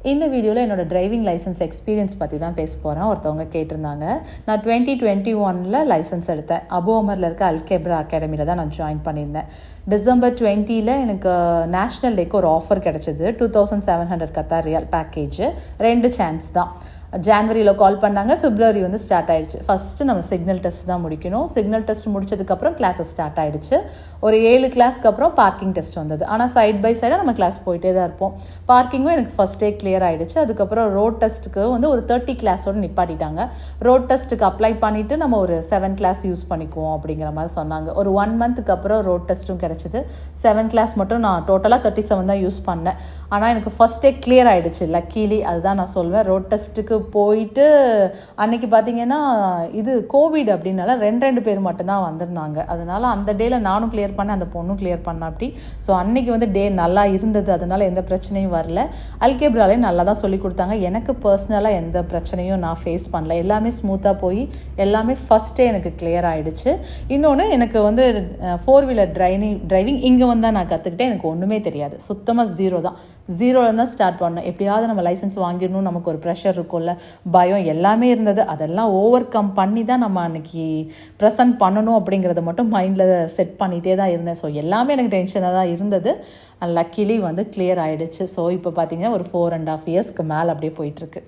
இந்த வீடியோவில் என்னோடய டிரைவிங் லைசன்ஸ் எக்ஸ்பீரியன்ஸ் பற்றி தான் பேச போகிறேன். ஒருத்தவங்க கேட்டிருந்தாங்க. நான் 2021 லைசன்ஸ் எடுத்தேன். அபு அமரில் இருக்க அல்கெப்ரா அகாடமியில் தான் நான் ஜாயின் பண்ணியிருந்தேன். டிசம்பர் 20 எனக்கு நேஷ்னல் டேக்கு ஒரு ஆஃபர் கிடச்சிது. 2700 கத்தார் ரியால் பேக்கேஜ். 2 சான்ஸ் தான். ஜான்வரியில் கால் பண்ணாங்க, பிப்ரவரி ஸ்டார்ட் ஆகிடுச்சு. ஃபஸ்ட்டு நம்ம சிக்னல் டெஸ்ட் தான் முடிக்கணும். சிக்னல் டெஸ்ட் முடிச்சதுக்கப்புறம் கிளாஸஸ் ஸ்டார்ட் ஆகிடுச்சு. ஒரு 7 கிளாஸ்க்கு அப்புறம் பார்க்கிங் டெஸ்ட் வந்தது. ஆனால் சைட் பை சைடாக நம்ம கிளாஸ் போயிட்டே தான் இருப்போம். பார்க்கிங்கும் எனக்கு ஃபஸ்ட் டே கிளியர் ஆகிடுச்சு. அதுக்கப்புறம் ரோட் டெஸ்ட்டுக்கு ஒரு 30 கிளாஸோடு நிப்பாட்டிட்டாங்க. ரோட் டெஸ்ட்டுக்கு அப்ளை பண்ணிவிட்டு நம்ம ஒரு 7 கிளாஸ் யூஸ் பண்ணிக்குவோம் அப்படிங்கிற மாதிரி சொன்னாங்க. ஒரு 1 மந்த்துக்கு அப்புறம் ரோட் டெஸ்ட்டும் கிடச்சிது. 7 கிளாஸ் மட்டும் நான் டோட்டலாக 37 தான் யூஸ் பண்ணேன். ஆனால் எனக்கு ஃபஸ்ட் டே கிளியர் ஆகிடுச்சு. லக்கீலி அதுதான் நான் சொல்வேன். ரோட் டெஸ்ட்டுக்கு போயிட்டு அன்னைக்கு பார்த்தீங்கன்னா இது கோவிட் அப்படின்னால 2 பேர் மட்டும்தான் வந்திருந்தாங்க. அதனால் அந்த டேயில் நானும் கிளியர் பண்ணேன், அந்த பொண்ணும் கிளியர் பண்ண அப்படி. ஸோ அன்னைக்கு டே நல்லா இருந்தது. அதனால் எந்த பிரச்சனையும் வரல. அல்கெப்ராலே நல்லா தான் சொல்லி கொடுத்தாங்க. எனக்கு பர்சனலாக எந்த பிரச்சனையும் நான் ஃபேஸ் பண்ணல. எல்லாமே ஸ்மூத்தாக போய் எல்லாமே ஃபஸ்ட்டே எனக்கு கிளியர் ஆகிடுச்சு. இன்னொன்று எனக்கு 4 வீலர் டிரைவிங் இங்கே வந்தால் நான் கற்றுக்கிட்டேன். எனக்கு ஒன்றுமே தெரியாது. சுத்தமாக ஜீரோ தான். ஜீரோவில் தான் ஸ்டார்ட் பண்ணேன். எப்படியாவது நம்ம லைசன்ஸ் வாங்கிடணும், நமக்கு ஒரு ப்ரெஷர் இருக்கும்ல, பயம் எல்லாமே இருந்தது. அதெல்லாம் ஓவர் கம் பண்ணி தான் நம்ம அன்றைக்கி ப்ரெசன்ட் பண்ணணும் அப்படிங்கிறத மட்டும் மைண்டில் செட் பண்ணிகிட்டே தான் இருந்தேன். ஸோ எல்லாமே எனக்கு டென்ஷனாக தான் இருந்தது. லக்கிலி கிளியர் ஆகிடுச்சு. ஸோ இப்போ பார்த்தீங்கன்னா ஒரு 4.5 இயர்ஸ்க்கு மேலே அப்படியே போயிட்டுருக்கு.